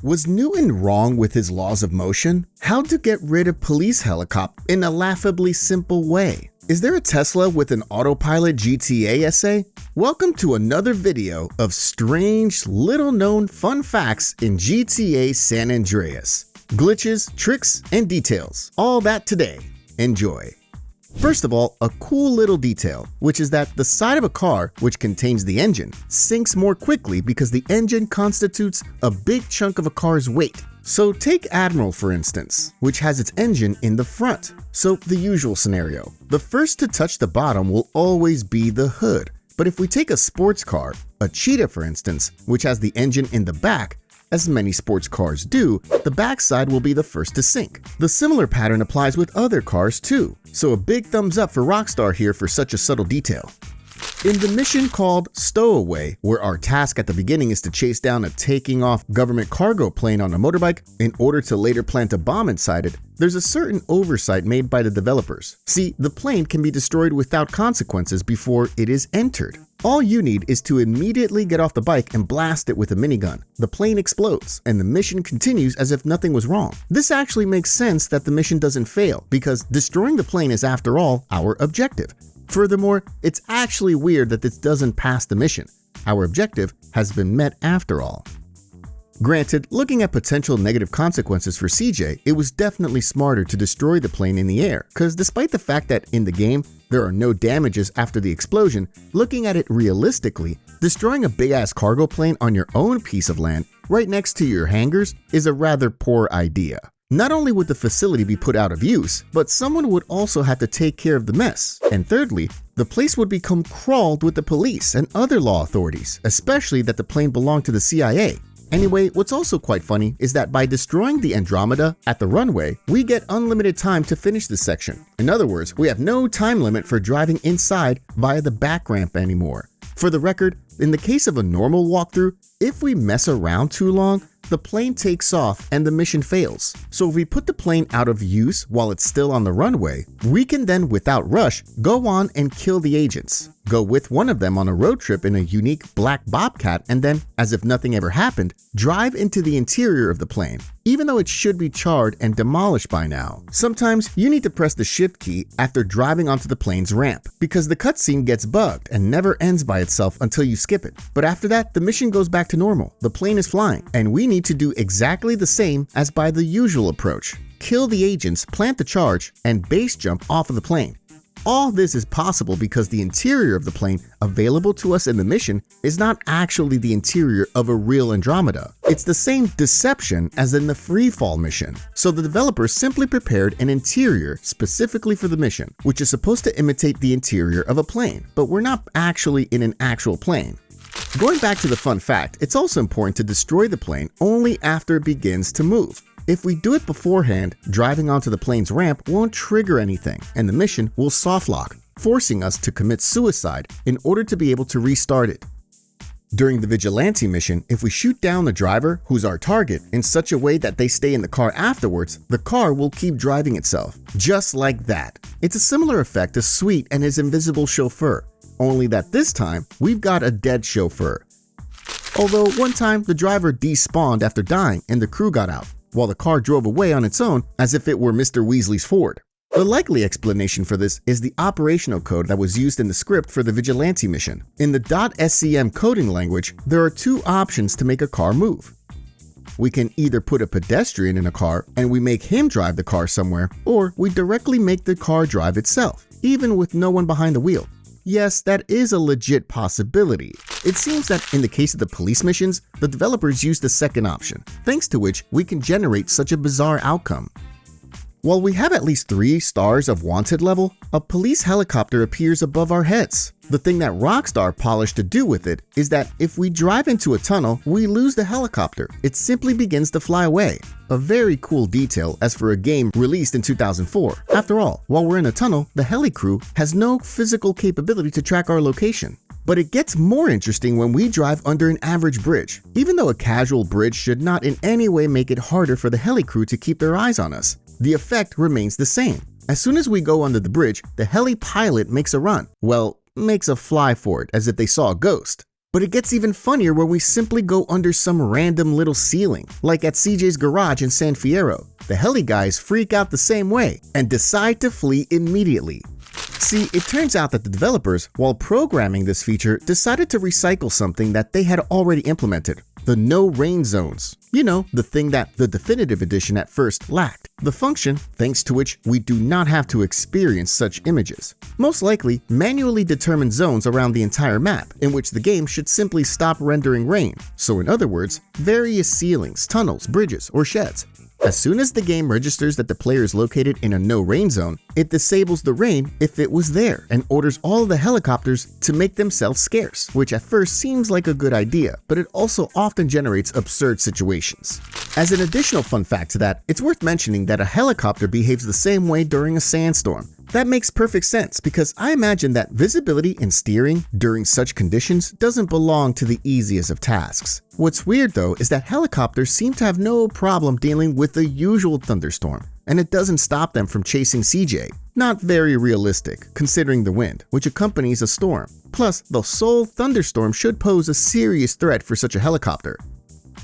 Was Newton wrong with his laws of motion? How to get rid of police helicopters in a laughably simple way? Is there a Tesla with an autopilot GTA essay? Welcome to another video of strange, little-known fun facts in GTA San Andreas. Glitches, tricks, and details. All that today. Enjoy. First of all, a cool little detail, which is that the side of a car, which contains the engine, sinks more quickly because the engine constitutes a big chunk of a car's weight. So take Admiral for instance, which has its engine in the front. So the usual scenario. The first to touch the bottom will always be the hood. But if we take a sports car, a Cheetah for instance, which has the engine in the back, as many sports cars do, the backside will be the first to sink. The similar pattern applies with other cars too, so a big thumbs up for Rockstar here for such a subtle detail. In the mission called Stowaway, where our task at the beginning is to chase down a taking off government cargo plane on a motorbike in order to later plant a bomb inside it, there's a certain oversight made by the developers. See, the plane can be destroyed without consequences before it is entered. All you need is to immediately get off the bike and blast it with a minigun. The plane explodes, and the mission continues as if nothing was wrong. This actually makes sense that the mission doesn't fail, because destroying the plane is after all our objective. Furthermore, it's actually weird that this doesn't pass the mission. Our objective has been met after all. Granted, looking at potential negative consequences for CJ, it was definitely smarter to destroy the plane in the air, because despite the fact that in the game, there are no damages after the explosion, looking at it realistically, destroying a big-ass cargo plane on your own piece of land, right next to your hangars, is a rather poor idea. Not only would the facility be put out of use, but someone would also have to take care of the mess. And thirdly, the place would become crawled with the police and other law authorities, especially that the plane belonged to the CIA. Anyway, what's also quite funny is that by destroying the Andromeda at the runway, we get unlimited time to finish this section. In other words, we have no time limit for driving inside via the back ramp anymore. For the record, in the case of a normal walkthrough, if we mess around too long, the plane takes off and the mission fails. So if we put the plane out of use while it's still on the runway, we can then without rush go on and kill the agents. Go with one of them on a road trip in a unique black Bobcat and then, as if nothing ever happened, drive into the interior of the plane, even though it should be charred and demolished by now. Sometimes you need to press the shift key after driving onto the plane's ramp, because the cutscene gets bugged and never ends by itself until you skip it. But after that, the mission goes back to normal. The plane is flying, and we need to do exactly the same as by the usual approach. Kill the agents, plant the charge, and base jump off of the plane. All this is possible because the interior of the plane available to us in the mission is not actually the interior of a real Andromeda. It's the same deception as in the freefall mission. So the developers simply prepared an interior specifically for the mission, which is supposed to imitate the interior of a plane, but we're not actually in an actual plane. Going back to the fun fact, it's also important to destroy the plane only after it begins to move. If we do it beforehand, driving onto the plane's ramp won't trigger anything, and the mission will soft lock, forcing us to commit suicide in order to be able to restart it. During the Vigilante mission, if we shoot down the driver, who's our target, in such a way that they stay in the car afterwards, the car will keep driving itself. Just like that. It's a similar effect to Sweet and his invisible chauffeur, only that this time, we've got a dead chauffeur. Although one time, the driver despawned after dying and the crew got out, while the car drove away on its own as if it were Mr. Weasley's Ford. The likely explanation for this is the operational code that was used in the script for the Vigilante mission. In the .scm coding language, there are two options to make a car move. We can either put a pedestrian in a car and we make him drive the car somewhere, or we directly make the car drive itself, even with no one behind the wheel. Yes, that is a legit possibility. It seems that in the case of the police missions, the developers used the second option, thanks to which we can generate such a bizarre outcome. While we have at least 3 stars of wanted level, a police helicopter appears above our heads. The thing that Rockstar polished to do with it is that if we drive into a tunnel, we lose the helicopter. It simply begins to fly away. A very cool detail as for a game released in 2004. After all, while we're in a tunnel, the heli crew has no physical capability to track our location. But it gets more interesting when we drive under an average bridge. Even though a casual bridge should not in any way make it harder for the heli crew to keep their eyes on us, the effect remains the same. As soon as we go under the bridge, the heli pilot makes a run. Well, makes a fly for it as if they saw a ghost. But it gets even funnier when we simply go under some random little ceiling, like at CJ's garage in San Fierro. The heli guys freak out the same way and decide to flee immediately. See, it turns out that the developers, while programming this feature, decided to recycle something that they had already implemented: the no rain zones. You know, the thing that the definitive edition at first lacked. The function, thanks to which we do not have to experience such images. Most likely, manually determined zones around the entire map, in which the game should simply stop rendering rain. So in other words, various ceilings, tunnels, bridges, or sheds. As soon as the game registers that the player is located in a no rain zone, it disables the rain if it was there and orders all of the helicopters to make themselves scarce, which at first seems like a good idea, but it also often generates absurd situations. As an additional fun fact to that, it's worth mentioning that a helicopter behaves the same way during a sandstorm. That makes perfect sense because I imagine that visibility and steering during such conditions doesn't belong to the easiest of tasks. What's weird though is that helicopters seem to have no problem dealing with the usual thunderstorm, and it doesn't stop them from chasing CJ. Not very realistic, considering the wind, which accompanies a storm. Plus, the sole thunderstorm should pose a serious threat for such a helicopter.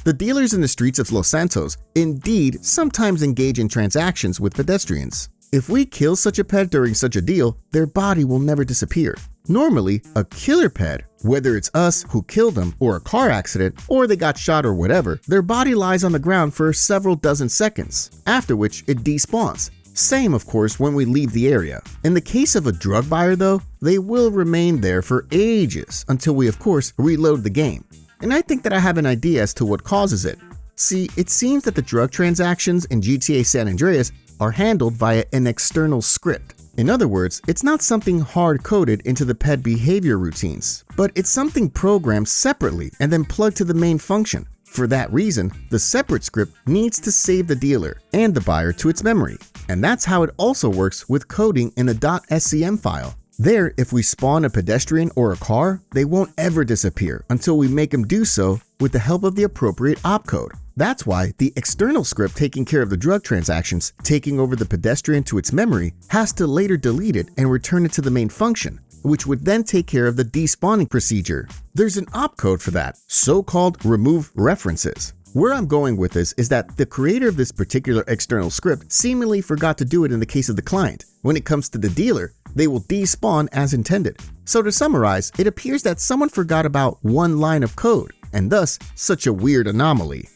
The dealers in the streets of Los Santos indeed sometimes engage in transactions with pedestrians. If we kill such a pet during such a deal, their body will never disappear. Normally, a killer pet, whether it's us who killed them or a car accident or they got shot or whatever, their body lies on the ground for several dozen seconds, after which it despawns. Same of course when we leave the area. In the case of a drug buyer though, they will remain there for ages until we of course reload the game. And I think that I have an idea as to what causes it. See, it seems that the drug transactions in GTA San Andreas are handled via an external script. In other words, it's not something hard-coded into the pet behavior routines, but it's something programmed separately and then plugged to the main function. For that reason, the separate script needs to save the dealer and the buyer to its memory. And that's how it also works with coding in a .scm file. There, if we spawn a pedestrian or a car, they won't ever disappear until we make them do so with the help of the appropriate opcode. That's why the external script taking care of the drug transactions, taking over the pedestrian to its memory, has to later delete it and return it to the main function, which would then take care of the despawning procedure. There's an opcode for that, so-called remove references. Where I'm going with this is that the creator of this particular external script seemingly forgot to do it in the case of the client. When it comes to the dealer, they will despawn as intended. So to summarize, it appears that someone forgot about one line of code, and thus such a weird anomaly.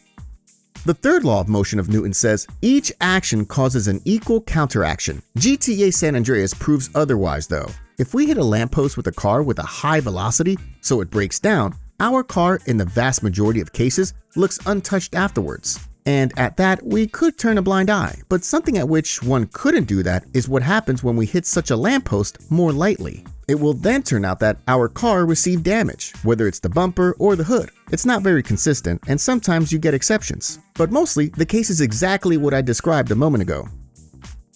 The third law of motion of Newton says, each action causes an equal counteraction. GTA San Andreas proves otherwise though. If we hit a lamppost with a car with a high velocity, so it breaks down, our car in the vast majority of cases looks untouched afterwards. And at that, we could turn a blind eye, but something at which one couldn't do that is what happens when we hit such a lamppost more lightly. It will then turn out that our car received damage, whether it's the bumper or the hood. It's not very consistent, and sometimes you get exceptions. But mostly, the case is exactly what I described a moment ago.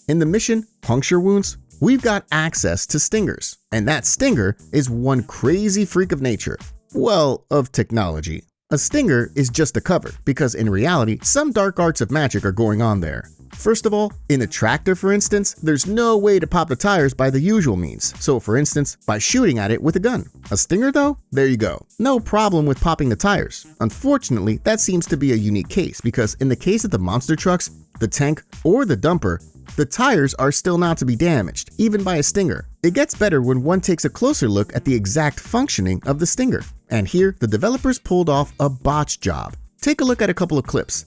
In the mission, Puncture Wounds, we've got access to stingers, and that stinger is one crazy freak of nature. Well, of technology. A stinger is just a cover, because in reality, some dark arts of magic are going on there. First of all, in a tractor for instance, there's no way to pop the tires by the usual means, so for instance, by shooting at it with a gun. A stinger though? There you go. No problem with popping the tires. Unfortunately, that seems to be a unique case, because in the case of the monster trucks, the tank, or the dumper, the tires are still not to be damaged, even by a stinger. It gets better when one takes a closer look at the exact functioning of the stinger. And here, the developers pulled off a botch job. Take a look at a couple of clips.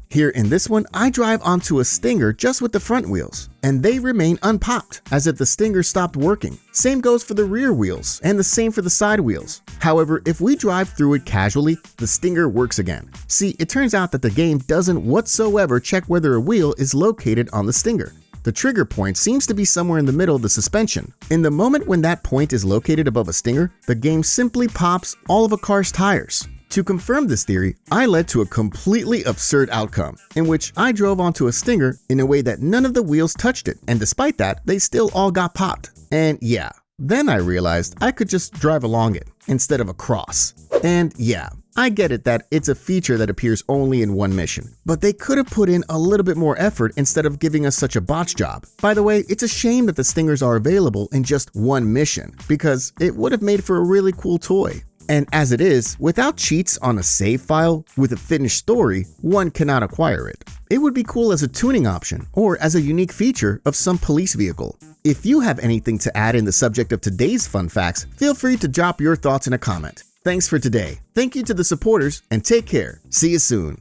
Here in this one, I drive onto a stinger just with the front wheels, and they remain unpopped, as if the stinger stopped working. Same goes for the rear wheels, and the same for the side wheels. However, if we drive through it casually, the stinger works again. See, it turns out that the game doesn't whatsoever check whether a wheel is located on the stinger. The trigger point seems to be somewhere in the middle of the suspension. In the moment when that point is located above a stinger, the game simply pops all of a car's tires. To confirm this theory, I led to a completely absurd outcome, in which I drove onto a stinger in a way that none of the wheels touched it, and despite that, they still all got popped. And yeah, then I realized I could just drive along it, instead of across. And yeah, I get it that it's a feature that appears only in one mission, but they could have put in a little bit more effort instead of giving us such a botch job. By the way, it's a shame that the stingers are available in just one mission, because it would have made for a really cool toy. And as it is, without cheats on a save file with a finished story, one cannot acquire it. It would be cool as a tuning option or as a unique feature of some police vehicle. If you have anything to add in the subject of today's fun facts, feel free to drop your thoughts in a comment. Thanks for today. Thank you to the supporters and take care. See you soon.